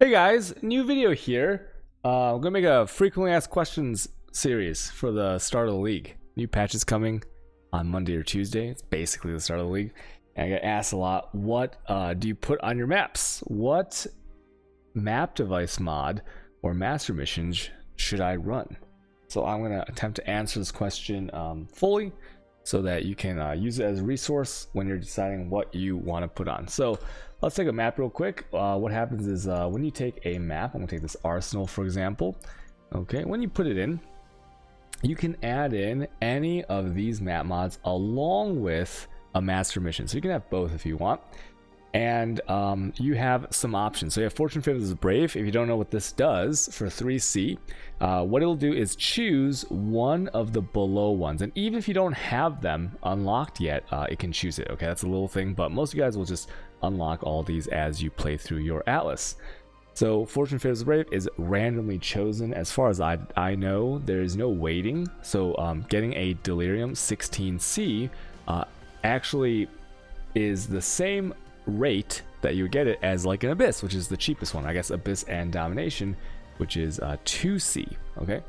Hey guys, new video here. I'm gonna make a frequently asked questions series for the start of the league. New patch is coming on Monday or Tuesday. It's basically the start of the league. And I get asked a lot, what do you put on your maps? What map device mod or master missions should I run? So I'm gonna attempt to answer this question fully so that you can use it as a resource when you're deciding what you want to put on. So let's take a map real quick. What happens is when you take a map, I'm gonna take this arsenal for example. Okay, when you put it in, you can add in any of these map mods along with a master mission. So you can have both if you want. And you have some options. So you have Fortune Favors the Brave. If you don't know what this does for 3C, what it'll do is choose one of the below ones. And even if you don't have them unlocked yet, it can choose it. Okay, that's a little thing, but most of you guys will just unlock all these as you play through your Atlas. So Fortune Favors the Brave is randomly chosen. As far as I know, there's no waiting. So getting a Delirium 16C actually is the same rate that you would get it as like an Abyss, which is the cheapest one. I guess Abyss and Domination, which is 2C. Okay,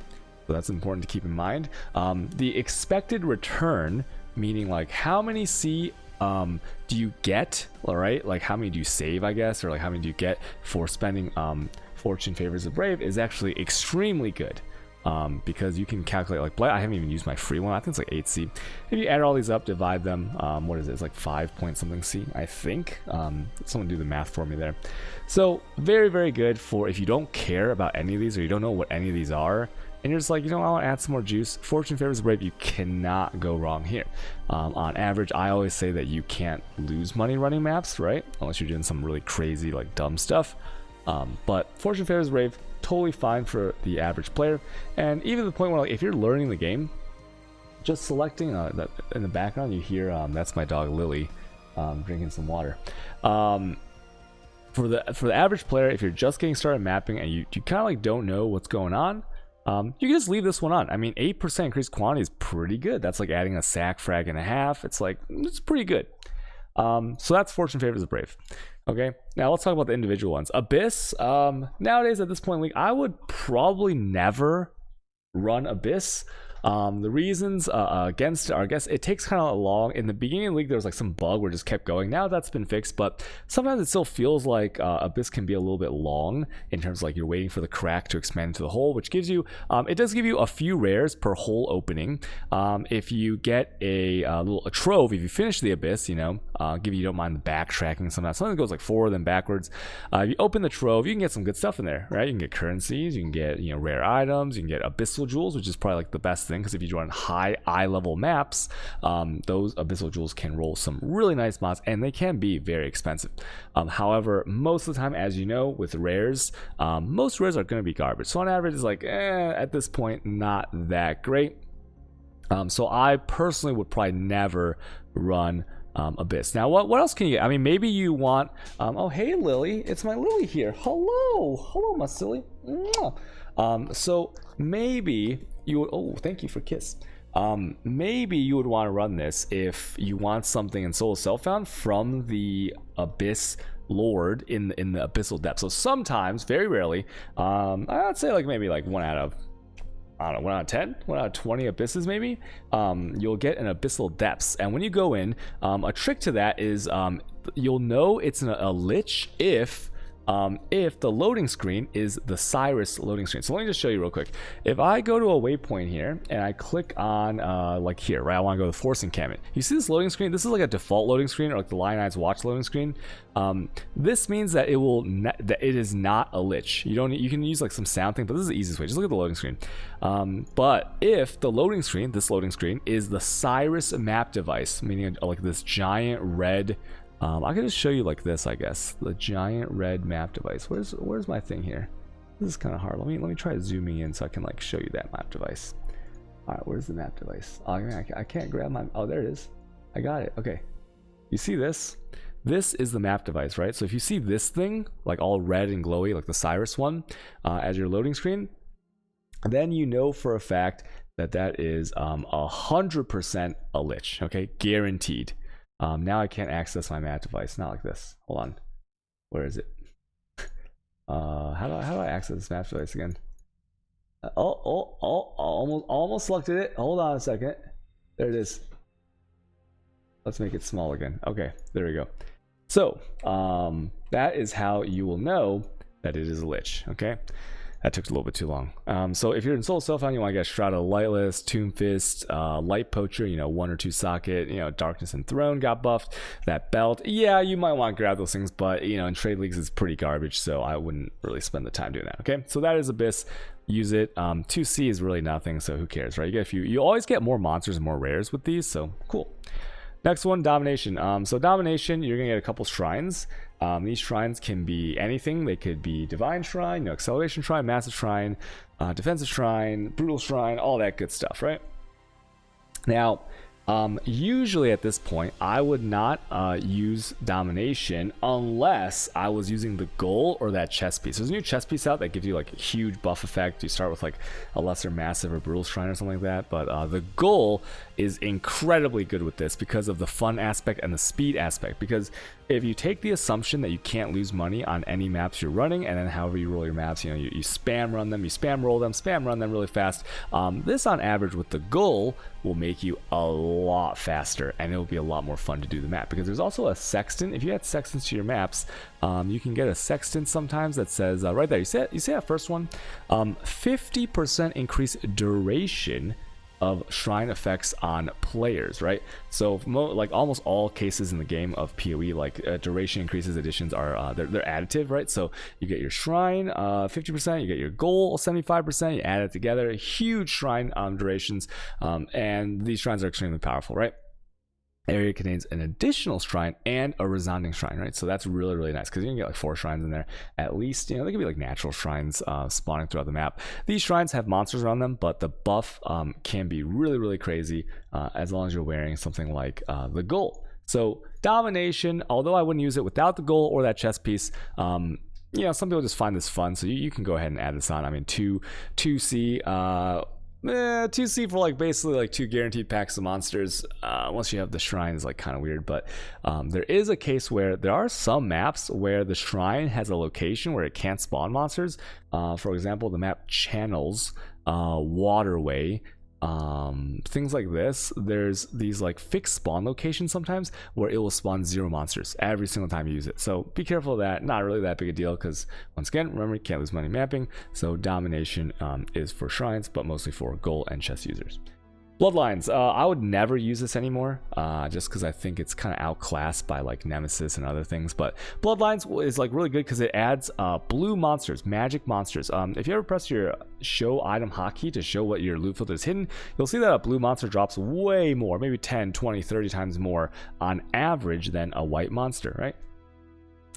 so that's important to keep in mind. The expected return, meaning like how many C do you get, all right, like how many do you save, I guess, or like how many do you get for spending Fortune Favors the Brave, is actually extremely good. Because you can calculate like Blight. I haven't even used my free one. I think it's like 8C. If you add all these up, divide them, what is it? It's like 5 point something C, I think. Someone do the math for me there. So very, very good for if you don't care about any of these or you don't know what any of these are, and you're just like, you know, I want to add some more juice. Fortune Favors the Brave, you cannot go wrong here. On average, I always say that you can't lose money running maps, right? Unless you're doing some really crazy, like dumb stuff. But Fortune Favors the Brave, totally fine for the average player. And even to the point where like, if you're learning the game, just selecting that in the background you hear that's my dog Lily drinking some water. For the average player, if you're just getting started mapping and you kind of like don't know what's going on, you can just leave this one on. I mean, 8% increased quantity is pretty good. That's like adding a sack frag and a half. It's like, it's pretty good. So that's Fortune Favors the Brave. Okay, now let's talk about the individual ones. Abyss, nowadays at this point in the league, I would probably never run Abyss. The reasons against it are, I guess it takes kind of long. In the beginning of the league, there was like some bug where it just kept going. Now that's been fixed, but sometimes it still feels like Abyss can be a little bit long in terms of like you're waiting for the crack to expand into the hole, which gives you, it does give you a few rares per hole opening. If you get a trove, if you finish the Abyss, you know, you don't mind the backtracking sometimes. Something goes like forward then backwards. If you open the trove, you can get some good stuff in there, right? You can get currencies, you can get, you know, rare items, you can get abyssal jewels, which is probably like the best thing. Because if you run high eye level maps, those abyssal jewels can roll some really nice mods, and they can be very expensive. However, most of the time, as you know, with rares, most rares are going to be garbage. So on average, it's like at this point, not that great. So I personally would probably never run Abyss. Now, what else can you get? I mean, maybe you want. Oh, hey, Lily, it's my Lily here. Hello, my silly. So maybe you would, oh, thank you for kiss. Maybe you would want to run this if you want something in Soul Self-Found from the Abyss Lord in the Abyssal Depths. So sometimes, very rarely, I'd say like maybe like 1 out of, I don't know, 1 out of 10, 1 out of 20 abysses maybe, you'll get an Abyssal Depths. And when you go in, a trick to that is you'll know it's a lich if the loading screen is the Cyrus loading screen. So let me just show you real quick. If I go to a waypoint here and I click on like here, right, I want to go to the Force Encampment. You see this loading screen? This is like a default loading screen, or like the Lionites Watch loading screen. This means that that it is not a lich. You can use like some sound thing, but this is the easiest way. Just look at the loading screen. But if the loading screen, this loading screen, is the Cyrus map device, meaning like this giant red. I can just show you like this, I guess. The giant red map device. Where's my thing here? This is kind of hard. Let me try zooming in so I can like show you that map device. All right, where's the map device? Oh, I can't grab my. Oh, there it is. I got it. Okay. You see this? This is the map device, right? So if you see this thing, like all red and glowy, like the Cyrus one, as your loading screen, then you know for a fact that that is 100% a lich. Okay, guaranteed. Now I can't access my map device. Not like this. Hold on. Where is it? How do I access this map space again? Almost selected it. Hold on a second. There it is. Let's make it small again. Okay, there we go. So that is how you will know that it is a lich. Okay, that took a little bit too long. So if you're in Soul Self, you want to get Shroud of Lightless, Tomb Fist, Light Poacher, 1 or 2 socket, Darkness and Throne got buffed. That belt, yeah, you might want to grab those things, but in trade leagues it's pretty garbage, so I wouldn't really spend the time doing that. Okay, so that is Abyss. Use it. 2C is really nothing, so who cares, right? You always get more monsters and more rares with these, so cool. Next one, Domination. So Domination, you're gonna get a couple shrines. These shrines can be anything. They could be Divine Shrine, Acceleration Shrine, Massive Shrine, Defensive Shrine, Brutal Shrine, all that good stuff, right? Now, usually at this point, I would not use Domination unless I was using the goal or that chest piece. There's a new chest piece out that gives you like a huge buff effect. You start with like a lesser massive or brutal shrine or something like that, but the goal is incredibly good with this because of the fun aspect and the speed aspect. Because if you take the assumption that you can't lose money on any maps you're running, and then however you roll your maps, you spam run them, you spam roll them, spam run them really fast, this on average with the goal will make you a lot faster, and it will be a lot more fun to do the map. Because there's also a sextant. If you add sextants to your maps, you can get a sextant sometimes that says right there, you see that first one, 50% increase duration of shrine effects on players, right? So like almost all cases in the game of PoE, like duration increases additions are they're additive, right? So you get your shrine 50%, you get your goal 75%, you add it together, huge shrine durations, and these shrines are extremely powerful, right? Area contains an additional shrine and a resounding shrine, right? So that's really, really nice because you can get like 4 shrines in there at least. They can be like natural shrines spawning throughout the map. These shrines have monsters around them, but the buff can be really, really crazy as long as you're wearing something like the goal. So Domination, although I wouldn't use it without the goal or that chest piece, some people just find this fun, so you can go ahead and add this on. I mean, 2C 2C for like basically like 2 guaranteed packs of monsters. Once you have the shrine is like kind of weird, but there is a case where there are some maps where the shrine has a location where it can't spawn monsters. For example, the map Channels, Waterway, things like this. There's these like fixed spawn locations sometimes where it will spawn 0 monsters every single time you use it, so be careful of that. Not really that big a deal because once again, remember, you can't lose money mapping. So Domination is for shrines, but mostly for goal and chest users. Bloodlines, I would never use this anymore, just because I think it's kind of outclassed by like Nemesis and other things. But Bloodlines is like really good because it adds blue monsters, magic monsters. If you ever press your show item hotkey to show what your loot filter is hidden, you'll see that a blue monster drops way more, maybe 10, 20, 30 times more on average than a white monster, right?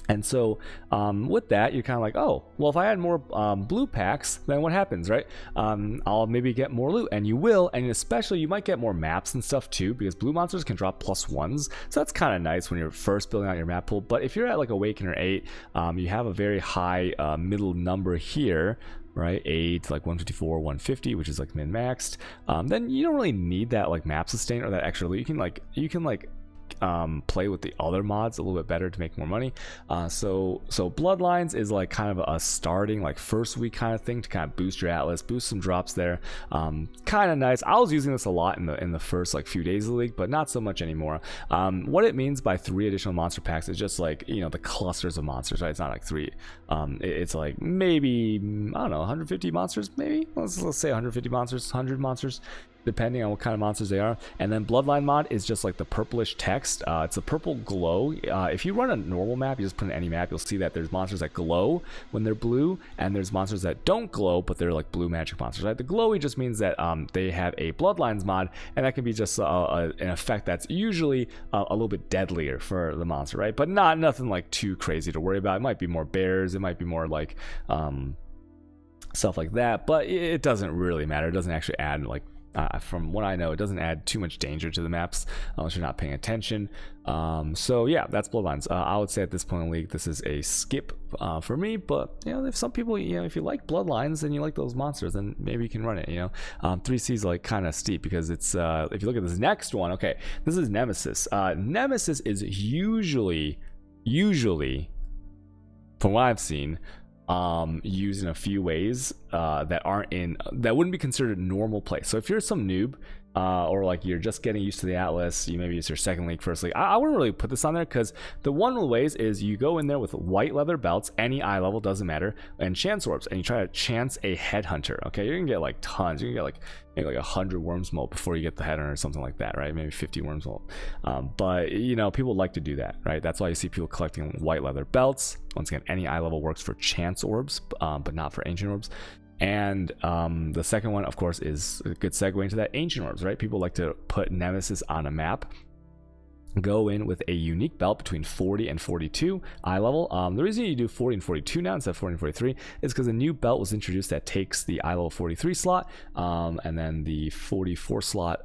And so with that, you're kind of like, oh, well, if I add more blue packs, then what happens, right? I'll maybe get more loot, and you will, and especially you might get more maps and stuff too, because blue monsters can drop +1s, so that's kind of nice when you're first building out your map pool. But if you're at like Awakener 8, you have a very high middle number here, right? 8 like 154, 150, which is like min-maxed. Then you don't really need that like map sustain or that extra loot. You can play with the other mods a little bit better to make more money. So Bloodlines is like kind of a starting like first week kind of thing to kind of boost your Atlas, boost some drops there. Kind of nice. I was using this a lot in the first like few days of the league, but not so much anymore. What it means by 3 additional monster packs is just like the clusters of monsters, right? It's not like 3. It's like maybe, I don't know, 150 monsters, maybe. Let's say 150 monsters, 100 monsters, depending on what kind of monsters they are. And then Bloodline mod is just like the purplish text. It's a purple glow. If you run a normal map, you just put in any map, you'll see that there's monsters that glow when they're blue, and there's monsters that don't glow, but they're like blue magic monsters, right? The glowy just means that they have a Bloodlines mod, and that can be just an effect that's usually a little bit deadlier for the monster, right? But nothing like too crazy to worry about. It might be more bears, it might be more like stuff like that, but it doesn't really matter. It doesn't actually add like from what I know, it doesn't add too much danger to the maps unless you're not paying attention. So yeah, that's Bloodlines. I would say at this point in the league, this is a skip for me. But if some people, if you like Bloodlines and you like those monsters, then maybe you can run it. 3C is like kind of steep because it's if you look at this next one, okay, this is Nemesis. Nemesis is usually, from what I've seen, used in a few ways that wouldn't be considered normal play. So if you're some noob, or like you're just getting used to the Atlas, maybe it's your second league, first league, I wouldn't really put this on there, because the one of the ways is you go in there with white leather belts, any eye level, doesn't matter, and chance orbs, and you try to chance a headhunter. Okay, you're gonna get like tons. You can get like maybe like 100 worms molt before you get the headhunter or something like that, right? Maybe 50 worms molt. But people like to do that, right? That's why you see people collecting white leather belts. Once again, any eye level works for chance orbs, but not for ancient orbs. And the second one, of course, is a good segue into that, ancient orbs, right? People like to put Nemesis on a map, go in with a unique belt between 40 and 42 eye level. The reason you do 40 and 42 now instead of 40 and 43 is because a new belt was introduced that takes the eye level 43 slot, and then the 44 slot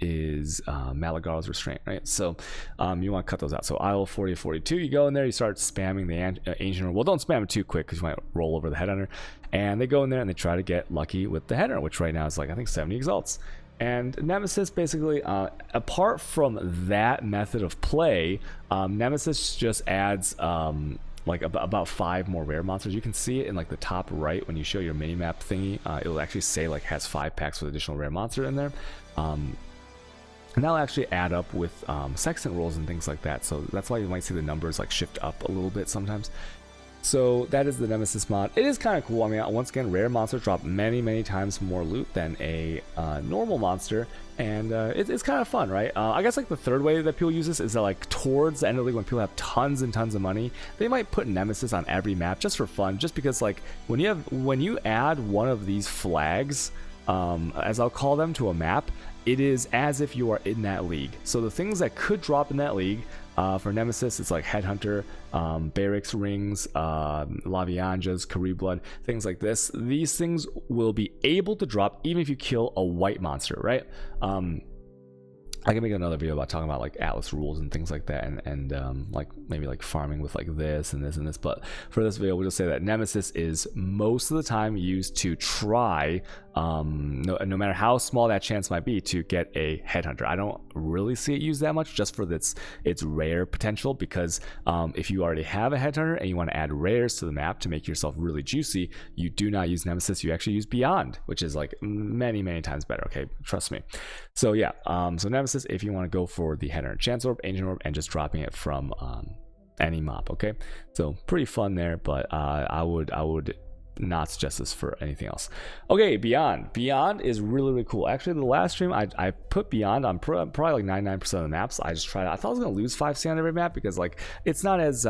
is Malagara's Restraint, right? So you want to cut those out. So eye level 40 and 42, you go in there, you start spamming the ancient orb. Well, don't spam it too quick because you might roll over the headhunter. And they go in there and they try to get lucky with the headhunter, which right now is like, I think 70 exalts. And Nemesis basically, apart from that method of play, Nemesis just adds like about 5 more rare monsters. You can see it in like the top right when you show your mini map thingy. It'll actually say like has 5 packs with additional rare monster in there. And that'll actually add up with sextant rolls and things like that. So that's why you might see the numbers like shift up a little bit sometimes. So that is the Nemesis mod. It is kind of cool. I mean, once again, rare monsters drop many times more loot than a normal monster, and it's kind of fun, right? I guess like the third way that people use this is that like towards the end of the league, when people have tons and tons of money, they might put Nemesis on every map just for fun, just because like when you add one of these flags, as I'll call them, to a map, it is as if you are in that league. So the things that could drop in that league, for Nemesis, it's like Headhunter, Barracks Rings, Lavianjas, Karee Blood, things like this. These things will be able to drop even if you kill a white monster, right? I can make another video about talking about like Atlas rules and things like that, and like maybe like farming with like this and this and this. But for this video, we'll just say that Nemesis is most of the time used to try, no matter how small that chance might be, to get a headhunter. I don't really see it used that much, just for its rare potential, because if you already have a headhunter and you want to add rares to the map to make yourself really juicy, you do not use Nemesis. You actually use Beyond, which is like many times better. Okay, trust me. So yeah, so Nemesis, if you want to go for the headhunter, chance orb, ancient orb, and just dropping it from any mob. Okay, so pretty fun there, but I would not suggest this for anything else. Okay, Beyond is really cool. Actually, the last stream I put Beyond on probably like 99% of the maps. I just tried it. I thought I was gonna lose 5C on every map, because like it's not as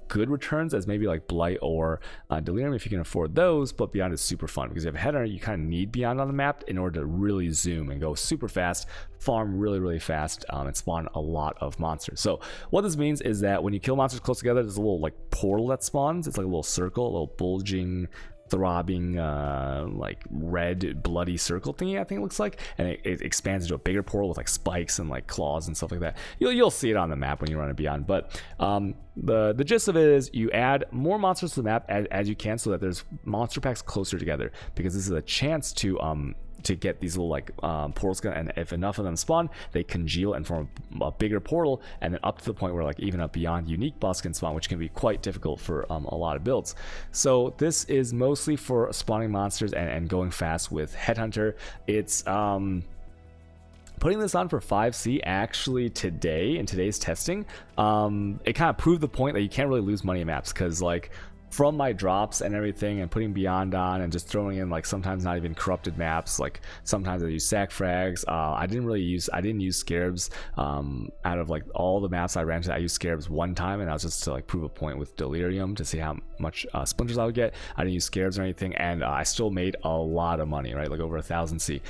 good returns as maybe like Blight or Delirium if you can afford those. But Beyond is super fun because if you have a header, you kind of need Beyond on the map in order to really zoom and go super fast, farm really fast, and spawn a lot of monsters. So what this means is that when you kill monsters close together, there's a little like portal that spawns. It's like a little circle, a little bulging, throbbing, like red bloody circle thingy, I think it looks like, and it expands into a bigger portal with like spikes and like claws and stuff like that. You'll see it on the map when you run it Beyond. But the gist of it is you add more monsters to the map as you can, so that there's monster packs closer together, because this is a chance to get these little like portals, and if enough of them spawn, they congeal and form a bigger portal, and then up to the point where like even a Beyond unique boss can spawn, which can be quite difficult for a lot of builds. So this is mostly for spawning monsters and going fast with Headhunter. It's putting this on for 5C actually today in today's testing, it kind of proved the point that you can't really lose money in maps, because like from my drops and everything, and putting Beyond on and just throwing in like sometimes not even corrupted maps, like sometimes I use sack frags. I didn't use scarabs. Out of like all the maps I ran to, I used scarabs one time, and that was just to like prove a point with Delirium to see how much splinters I would get. I didn't use scarabs or anything, and I still made a lot of money, right? Like over 1,000C,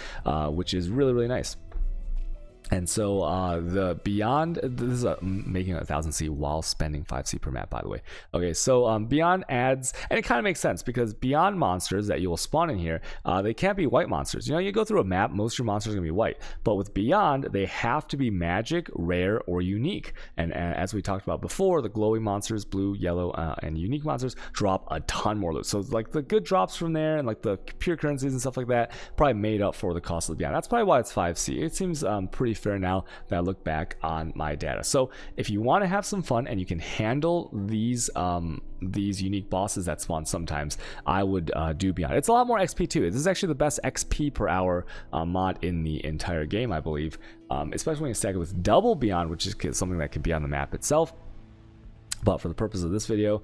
which is really nice. And so the Beyond, this is making 1,000C while spending 5C per map, by the way. Okay, so Beyond adds, and it kind of makes sense, because Beyond monsters that you will spawn in here, they can't be white monsters. You know, you go through a map, most of your monsters are going to be white. But with Beyond, they have to be magic, rare, or unique. And as we talked about before, the glowing monsters, blue, yellow, and unique monsters drop a ton more loot. So like the good drops from there, and like the pure currencies and stuff like that, probably made up for the cost of Beyond. That's probably why it's 5C. It seems pretty fair now that I look back on my data. So if you want to have some fun and you can handle these unique bosses that spawn sometimes, I would do Beyond. It's a lot more XP too. This is actually the best XP per hour mod in the entire game, I believe, especially when you stack it with double Beyond, which is something that can be on the map itself. But for the purpose of this video,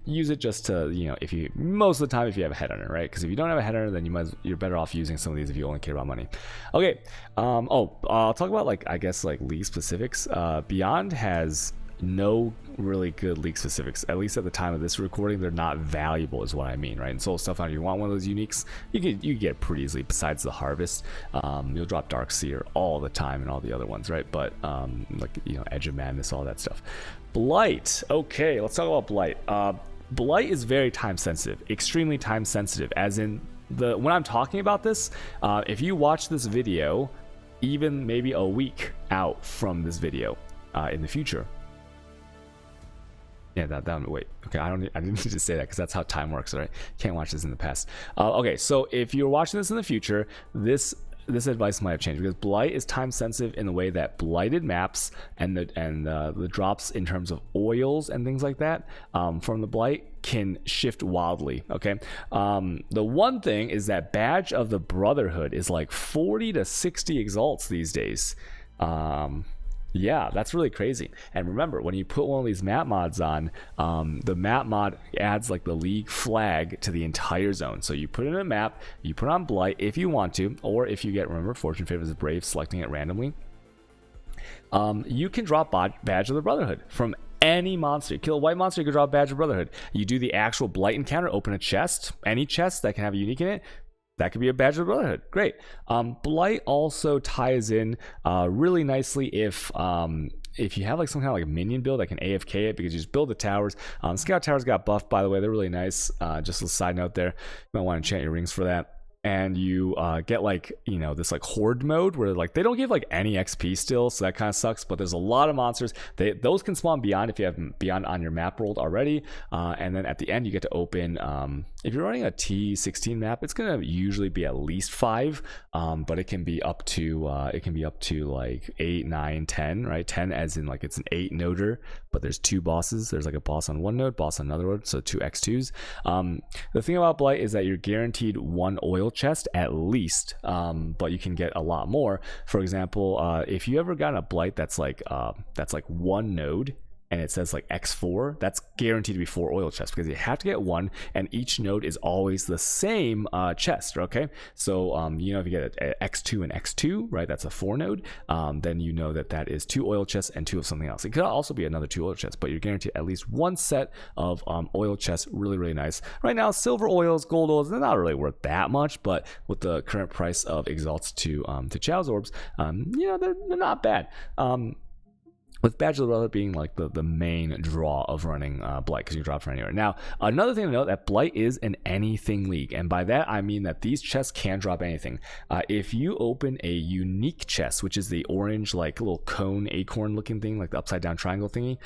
use it just to, you know, most of the time if you have a headhunter, right? Because if you don't have a headhunter, then you're better off using some of these if you only care about money. Okay, I'll talk about, like, I guess, like, league specifics. Beyond has no really good league specifics, at least at the time of this recording. They're not valuable is what I mean, right? And Soul Stuff, if you want one of those uniques, you can get it pretty easily. Besides the harvest, you'll drop Dark Seer all the time and all the other ones, right? But like, you know, Edge of Madness, all that stuff. Blight. Okay, let's talk about Blight. Blight is very time sensitive, extremely time sensitive, as in when I'm talking about this, if you watch this video even maybe a week out from this video in the future. Yeah, wait. Okay, I didn't need to say that because that's how time works, right? Can't watch this in the past. Okay, so if you're watching this in the future, this advice might have changed, because Blight is time sensitive in the way that blighted maps and the drops in terms of oils and things like that from the Blight can shift wildly. Okay, the one thing is that Badge of the Brotherhood is like 40 to 60 exalts these days. Yeah, that's really crazy. And remember, when you put one of these map mods on, the map mod adds like the league flag to the entire zone. So you put it in a map, you put on Blight if you want to, or if you get, remember, Fortune favors the brave, selecting it randomly, you can drop Badge of the Brotherhood from any monster. You kill a white monster, you can drop Badge of Brotherhood. You do the actual Blight encounter, open a chest, any chest that can have a unique in it, that could be a Badge of the Brotherhood. Great. Blight also ties in really nicely if you have like some kind of like minion build that can AFK it, because you just build the towers. Scout towers got buffed, by the way. They're really nice. Just a side note there. You might want to enchant your rings for that. And you get like, you know, this like horde mode where like they don't give like any XP still, so that kind of sucks. But there's a lot of monsters. Those can spawn Beyond if you have Beyond on your map rolled already. And then at the end you get to open, if you're running a T16 map, it's gonna usually be at least 5, but it can be up to like 8, 9, 10, right? 10 as in like it's an 8 noder, but there's 2 bosses. There's like a boss on one node, boss on another node, so 2 X2s. The thing about Blight is that you're guaranteed 1 oil chest at least, but you can get a lot more. For example, if you ever got a Blight that's like 1 node and it says like X4, that's guaranteed to be 4 oil chests, because you have to get 1, and each node is always the same chest. Okay, so you know, if you get a X2 and X2, right, that's a 4 node, then you know that is 2 oil chests and 2 of something else. It could also be another 2 oil chests, but you're guaranteed at least 1 set of oil chests. Really, really nice. Right now, silver oils, gold oils, they're not really worth that much, but with the current price of exalts to Chow's orbs, you know, they're not bad. With Badge of the Brotherhood being like the main draw of running Blight, because you drop from anywhere. Now, another thing to note, that Blight is an anything league, and by that I mean that these chests can drop anything. If you open a unique chest, which is the orange like little cone acorn looking thing, like the upside down triangle thingy,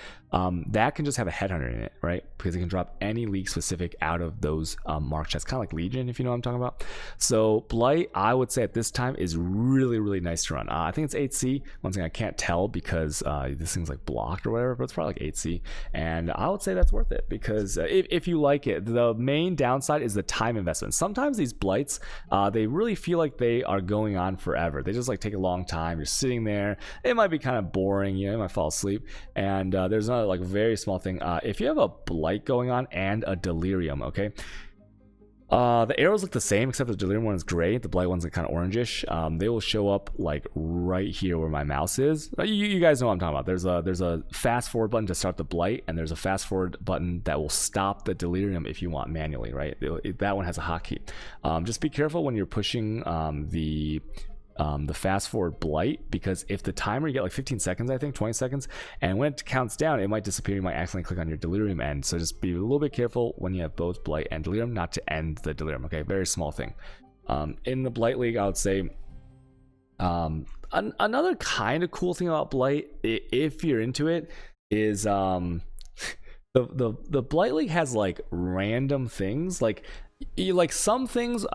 that can just have a headhunter in it, right? Because it can drop any league specific out of those marked chests, kind of like Legion, if you know what I'm talking about. So Blight, I would say at this time, is really, really nice to run. I think it's 8C. One thing I can't tell because this thing's like blocked or whatever, but it's probably like 8C, and I would say that's worth it, because if you like it. The main downside is the time investment. Sometimes these Blights, they really feel like they are going on forever. They just like take a long time. You're sitting there, it might be kind of boring, you know, you might fall asleep. And there's another like very small thing. If you have a Blight going on and a Delirium, okay, the arrows look the same, except the Delirium one is gray, the Blight one's like kind of orangish. They will show up like right here where my mouse is. You guys know what I'm talking about. There's a fast forward button to start the Blight, and there's a fast forward button that will stop the Delirium if you want manually, right? That one has a hotkey. Just be careful when you're pushing the fast forward Blight, because if the timer, you get like 15 seconds, I think 20 seconds, and when it counts down, it might disappear. You might accidentally click on your Delirium end. So just be a little bit careful when you have both Blight and Delirium not to end the Delirium. Okay, very small thing. In the Blight League, I would say another kind of cool thing about Blight, if you're into it, is the Blight League has like random things, like some things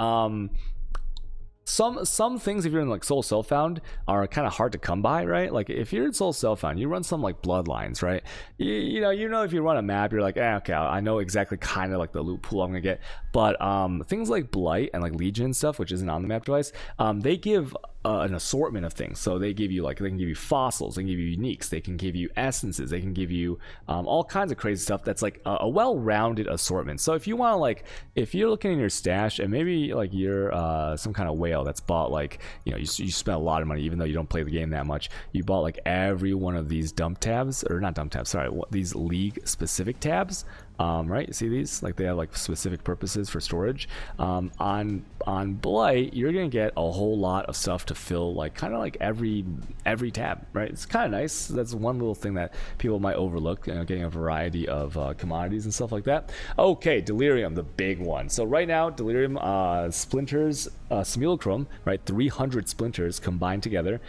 some things, if you're in like Soul Self-Found, are kind of hard to come by, right? Like if you're in Soul Self-Found, you run some like Bloodlines, right? You know if you run a map, you're like, okay, I know exactly kind of like the loot pool I'm gonna get. But things like Blight and like Legion and stuff, which isn't on the map device, they give an assortment of things. So they give you like, they can give you fossils, they can give you uniques, they can give you essences, they can give you all kinds of crazy stuff that's like a well-rounded assortment. So if you want to like, if you're looking in your stash and maybe like you're some kind of whale that's bought like, you spent a lot of money even though you don't play the game that much, you bought like every one of these dump tabs, or not dump tabs, sorry, these league specific tabs, right? You see these, like they have like specific purposes for storage. On Blight, you're gonna get a whole lot of stuff to fill like kind of like every tab, right? It's kind of nice. That's one little thing that people might overlook, getting a variety of commodities and stuff like that. Okay, Delirium, the big one. So right now, Delirium splinters, simulacrum, right? 300 splinters combined together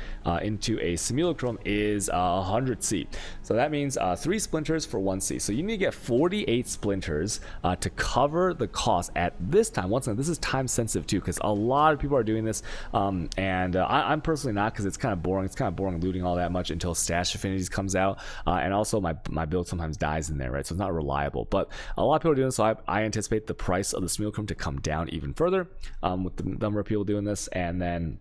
into a simulacrum is 100C. So that means 3 splinters for 1C. So you need to get 48 splinters to cover the cost at this time. Once again, this is time sensitive too, because a lot of people are doing this, and I'm personally not, because it's kind of boring. It's kind of boring looting all that much until Stash Affinities comes out, and also my build sometimes dies in there, right? So it's not reliable. But a lot of people are doing this, so I anticipate the price of the simulacrum to come down even further with the number of people doing this, and then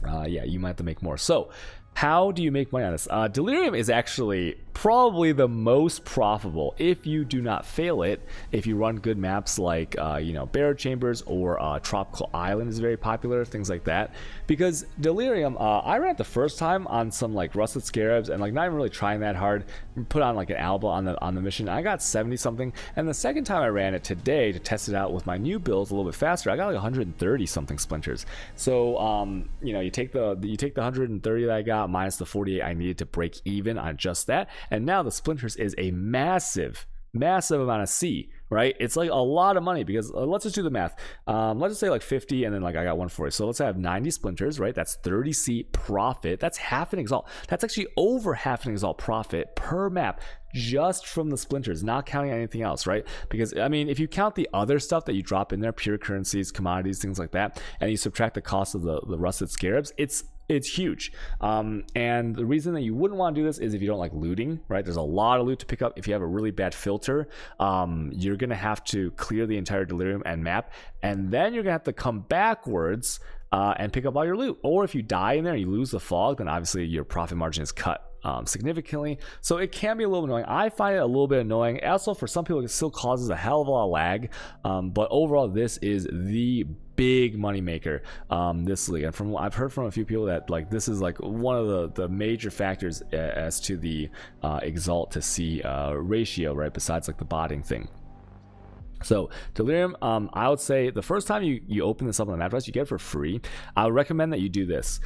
yeah, you might have to make more. So how do you make money on this? Delirium is actually probably the most profitable if you do not fail it. If you run good maps like Barrow Chambers, or Tropical Island is very popular, things like that. Because Delirium, I ran it the first time on some like Rusted Scarabs and like not even really trying that hard. Put on like an alba on the mission. I got 70 something, and the second time I ran it today to test it out with my new builds a little bit faster, I got like 130 something splinters. So you take the 130 that I got minus the 48 I needed to break even on just that, and now the splinters is a massive amount of C, right? It's like a lot of money, because let's just do the math. Let's just say like 50, and then like I got 140. So let's have 90 splinters, right? That's 30C profit. That's half an exalt. That's actually over half an exalt profit per map, just from the splinters, not counting anything else, right? Because I mean, if you count the other stuff that you drop in there, pure currencies, commodities, things like that, and you subtract the cost of the Rusted Scarabs, it's huge. And the reason that you wouldn't want to do this is if you don't like looting, right? There's a lot of loot to pick up. If you have a really bad filter, you're gonna have to clear the entire Delirium and map, and then you're gonna have to come backwards and pick up all your loot. Or if you die in there and you lose the fog, then obviously your profit margin is cut significantly. So it can be a little annoying. I find it a little bit annoying. Also, for some people, it still causes a hell of a lot of lag. But overall, this is the big money maker, this league. And from what I've heard from a few people, that like this is like one of the major factors as to the exalt to C ratio, right? Besides like the botting thing. So Delirium, I would say the first time you open this up on the map device, you get it for free. I would recommend that you do this.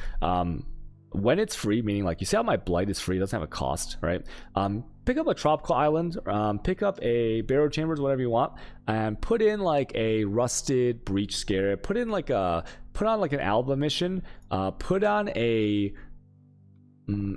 When it's free, meaning like you see how my Blight is free, it doesn't have a cost, right? Pick up a Tropical Island, pick up a Barrow Chambers, whatever you want, and put in like a Rusted Breach Scarab, put on like an Alba mission, put on a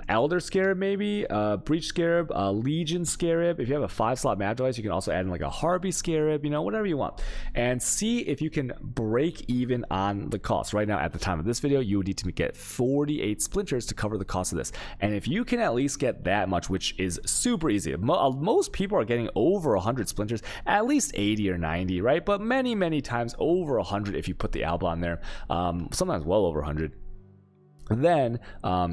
Elder Scarab, maybe Breach Scarab, Legion Scarab. If you have a 5-slot map device, you can also add in like a Harpy Scarab, whatever you want, and see if you can break even on the cost. Right now, at the time of this video, you would need to get 48 splinters to cover the cost of this, and if you can at least get that much, which is super easy, most people are getting over 100 splinters, at least 80 or 90, right? But many times over 100 if you put the Alba on there, sometimes well over 100. Then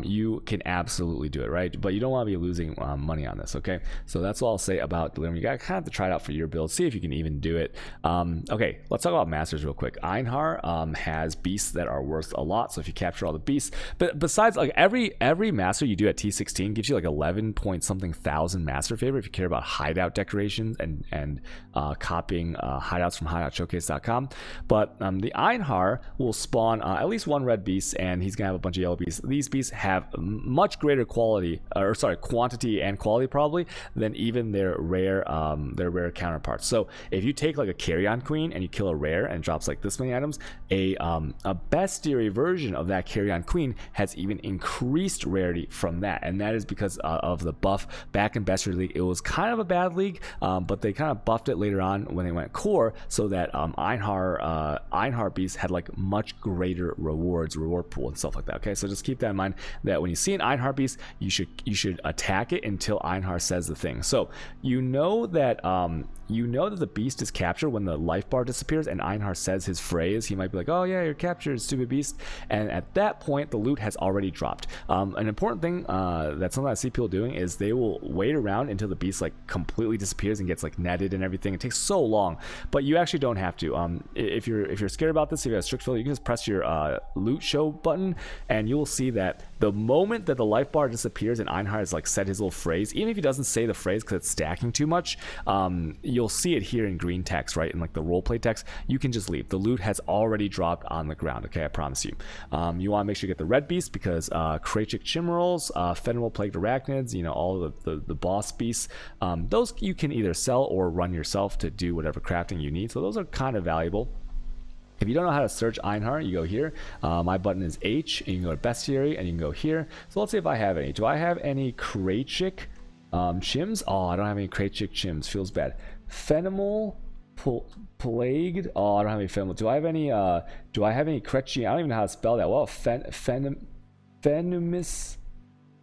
you can absolutely do it, right? But you don't want to be losing money on this, okay? So that's all I'll say about Delirium. You gotta kind of have to try it out for your build, see if you can even do it. Okay, let's talk about masters real quick. Einhar has beasts that are worth a lot, so if you capture all the beasts, but besides, like every master you do at T16 gives you like 11 point something thousand master favor if you care about hideout decorations and copying hideouts from hideoutshowcase.com. But the Einhar will spawn at least one red beast, and he's gonna have a bunch of yellow beasts. These beasts have much greater quality, or sorry, quantity and quality probably, than even their rare counterparts. So if you take like a carrion queen and you kill a rare and it drops like this many items, a bestiary version of that carrion queen has even increased rarity from that, and that is because of the buff. Back in Bestiary League, it was kind of a bad league, but they kind of buffed it later on when they went core, so that Einhar beasts had like much greater reward pool and stuff like that. Okay, so just keep that in mind, that when you see an Einhar beast, you should attack it until Einhar says the thing. So you know that the beast is captured when the life bar disappears and Einhar says his phrase. He might be like, oh yeah, you're captured, stupid beast, and at that point the loot has already dropped. An important thing that something I see people doing is they will wait around until the beast like completely disappears and gets like netted and everything. It takes so long, but you actually don't have to. If you're scared about this, if you have a strict filter, you can just press your loot show button, and you will see that the moment that the life bar disappears and Einhar has like said his little phrase, even if he doesn't say the phrase because it's stacking too much, you'll see it here in green text, right, in like the roleplay text. You can just leave. The loot has already dropped on the ground. Okay, I promise you. You want to make sure you get the red beast, because Krachik Chimerals, Fenwell Plagued Arachnids, you know, all of the boss beasts, those you can either sell or run yourself to do whatever crafting you need, so those are kind of valuable. If you don't know how to search Einhar, you go here. My button is H, and you can go to Bestiary, and you can go here. So let's see if I have any. Do I have any Krachik chims? Oh, I don't have any Krachik chims. Feels bad. Fenwell Plagued. Oh, I don't have any Fenwell. Do I have any Kretchi? I don't even know how to spell that. Well, Fenimis.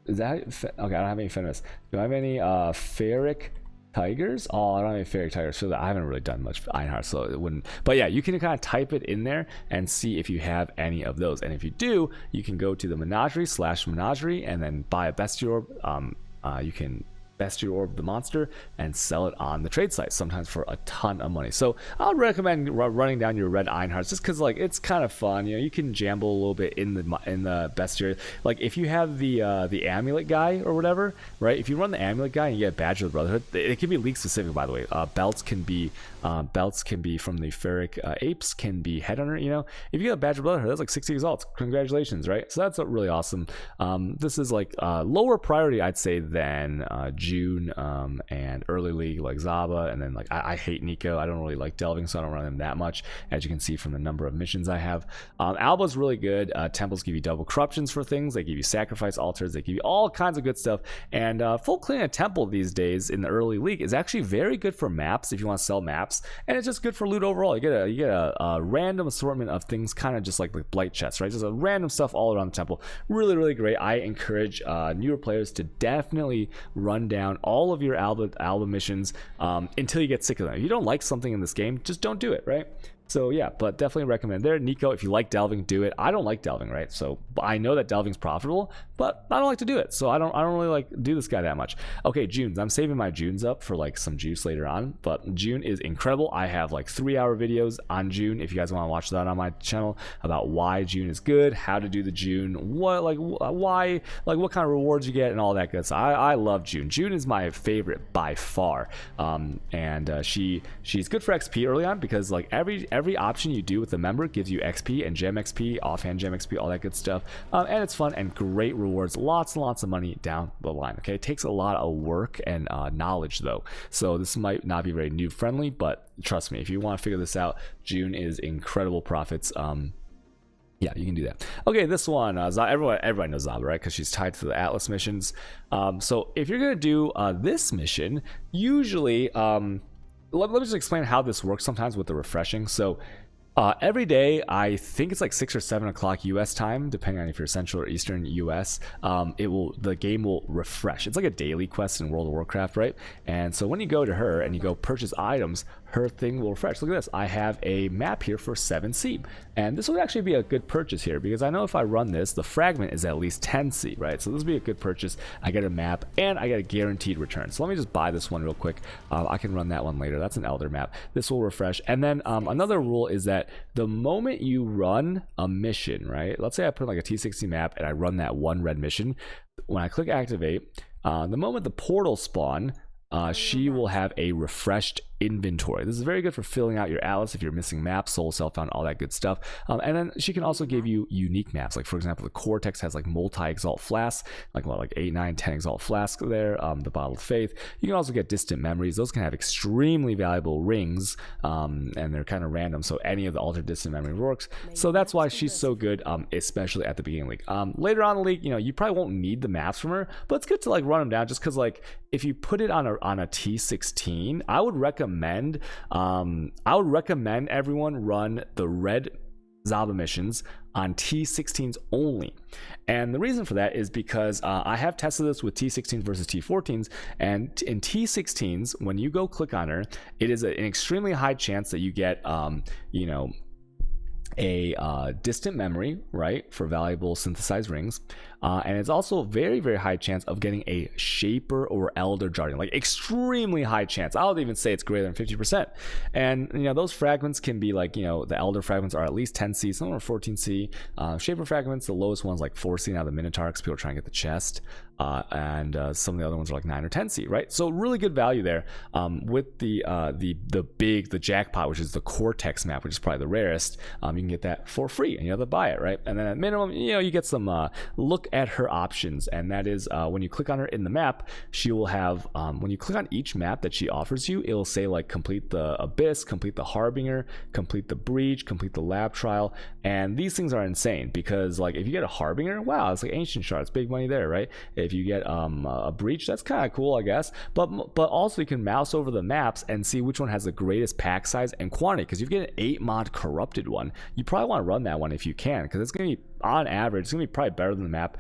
Is that okay? I don't have any Fenimis. Do I have any Ferric Tigers? Oh, I don't have any Ferric Tigers. So I haven't really done much Einhar, so it wouldn't. But yeah, you can kind of type it in there and see if you have any of those. And if you do, you can go to the Menagerie and then buy a Bestiary Orb. You can Bestiary Orb the monster and sell it on the trade site, sometimes for a ton of money. So I would recommend running down your red Einhards, just because like it's kind of fun. You know, you can jamble a little bit in the Bestiary. Like if you have the amulet guy or whatever, right? If you run the amulet guy and you get Badge of the Brotherhood, it can be league specific, by the way. Belts can be from the Ferric apes, can be Headhunter. You know, if you get a Badge of the Brotherhood, that's like 60 exalts. Congratulations, right? So that's really awesome. This is like lower priority, I'd say, than June and early league like Zaba, and then like I hate Nico. I don't really like delving, so I don't run him that much, as you can see from the number of missions I have. Alba's really good. Temples give you double corruptions for things. They give you sacrifice altars. They give you all kinds of good stuff. And full clean a temple these days in the early league is actually very good for maps if you want to sell maps, and it's just good for loot overall. You get a random assortment of things, kind of just like the Blight chests, right? Just a random stuff all around the temple. Really, really great. I encourage newer players to definitely run down all of your Alba missions until you get sick of them. If you don't like something in this game, just don't do it, right? So yeah, but definitely recommend there. Nico, if you like delving, do it. I don't like delving, right? So I know that delving's profitable, but I don't like to do it. So I don't really like do this guy that much. Okay, Junes. I'm saving my Junes up for like some juice later on, but June is incredible. I have like 3-hour videos on June if you guys want to watch that on my channel, about why June is good, how to do the June, what kind of rewards you get, and all that good stuff. I love June. June is my favorite by far. She's good for XP early on, because like every option you do with the member gives you XP and gem XP, offhand gem XP, all that good stuff. And it's fun and great rewards, lots and lots of money down the line. Okay, it takes a lot of work and knowledge though, so this might not be very noob friendly, but trust me, if you want to figure this out, June is incredible profits. Yeah, you can do that. Okay, this one, everybody knows Zaba, right? Because she's tied to the Atlas missions. So if you're gonna do this mission, usually let me just explain how this works sometimes with the refreshing. So every day, I think it's like 6 or 7 o'clock US time, depending on if you're Central or Eastern US, the game will refresh. It's like a daily quest in World of Warcraft, right? And so when you go to her and you go purchase items, her thing will refresh. Look at this. I have a map here for 7C, and this would actually be a good purchase here, because I know if I run this, the fragment is at least 10C, right? So this would be a good purchase. I get a map and I get a guaranteed return. So let me just buy this one real quick. I can run that one later. That's an Elder map. This will refresh. And then another rule is that the moment you run a mission, right? Let's say I put like a T60 map and I run that one red mission. When I click activate, the moment the portal spawn, she will have a refreshed inventory. This is very good for filling out your atlas if you're missing maps, soul, self-found, all that good stuff. And then she can also give you unique maps. Like for example, the Cortex has like multi-exalt flasks, like what, like 8, 9, 10 exalt flasks there. The Bottle of Faith. You can also get distant memories. Those can have extremely valuable rings, and they're kind of random. So any of the altered distant memory works. So that's why she's so good, especially at the beginning of the league. Later on in the league, you know, you probably won't need the maps from her, but it's good to like run them down just because like if you put it on a T16, I would recommend everyone run the red Zaba missions on T16s only. And the reason for that is because I have tested this with T16s versus T14s, and in T16s, when you go click on her, it is an extremely high chance that you get you know, a distant memory, right, for valuable synthesized rings, and it's also very, very high chance of getting a Shaper or Elder Guardian, like extremely high chance. I would even say it's greater than 50%. And you know, those fragments can be like, you know, the Elder fragments are at least 10C, some are 14C. Shaper fragments, the lowest one's like 4C now, the Minotaur, because people are trying to get the chest. And some of the other ones are like 9 or 10C, right? So really good value there. With the jackpot, which is the Cortex map, which is probably the rarest, you can get that for free, and you have to buy it, right? And then at minimum, you know, you get some look at her options, and that is when you click on her in the map, she will have when you click on each map that she offers you, it'll say like complete the Abyss, complete the Harbinger, complete the Breach, complete the Lab Trial, and these things are insane because like if you get a Harbinger, wow, it's like ancient shards, big money there, right? If you get a Breach, that's kind of cool, I guess. But also you can mouse over the maps and see which one has the greatest pack size and quantity. Because if you get an 8 mod corrupted one, you probably want to run that one if you can, because it's going to be, on average, it's going to be probably better than the map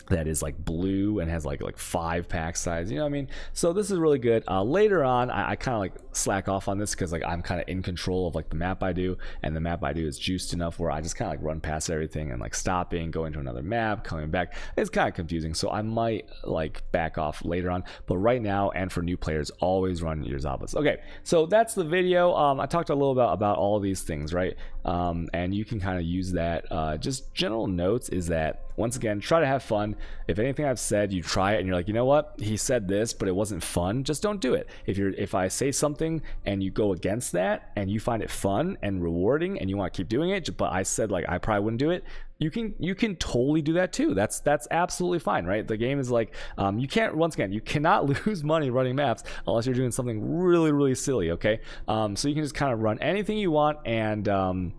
that is like blue and has like 5 pack size, you know what I mean? So this is really good. Later on, I kind of like slack off on this because like I'm kind of in control of like the map I do, and the map I do is juiced enough where I just kind of like run past everything and like stopping, going to another map, coming back. It's kind of confusing, so I might like back off later on, but right now and for new players, always run your Zabas. Okay, so that's the video. I talked a little about all these things, right? And you can kind of use that. Just general notes is that, once again, try to have fun. If anything I've said, you try it and you're like, you know what, he said this but it wasn't fun, just don't do it. If I say something and you go against that and you find it fun and rewarding and you want to keep doing it, but I said like I probably wouldn't do it, you can totally do that too. That's absolutely fine, right? The game is like, you can't, once again, you cannot lose money running maps unless you're doing something really, really silly, okay? So you can just kind of run anything you want, and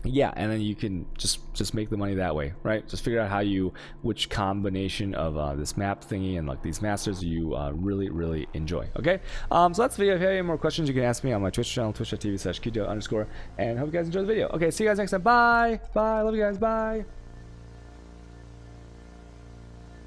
yeah, and then you can just make the money that way, right? Just figure out which combination of this map thingy and like these masters you really, really enjoy. Okay, so that's the video. If you have any more questions, you can ask me on my Twitch channel, twitch.tv/Keto_, and hope you guys enjoy the video. Okay, see you guys next time. Bye. Love you guys. Bye.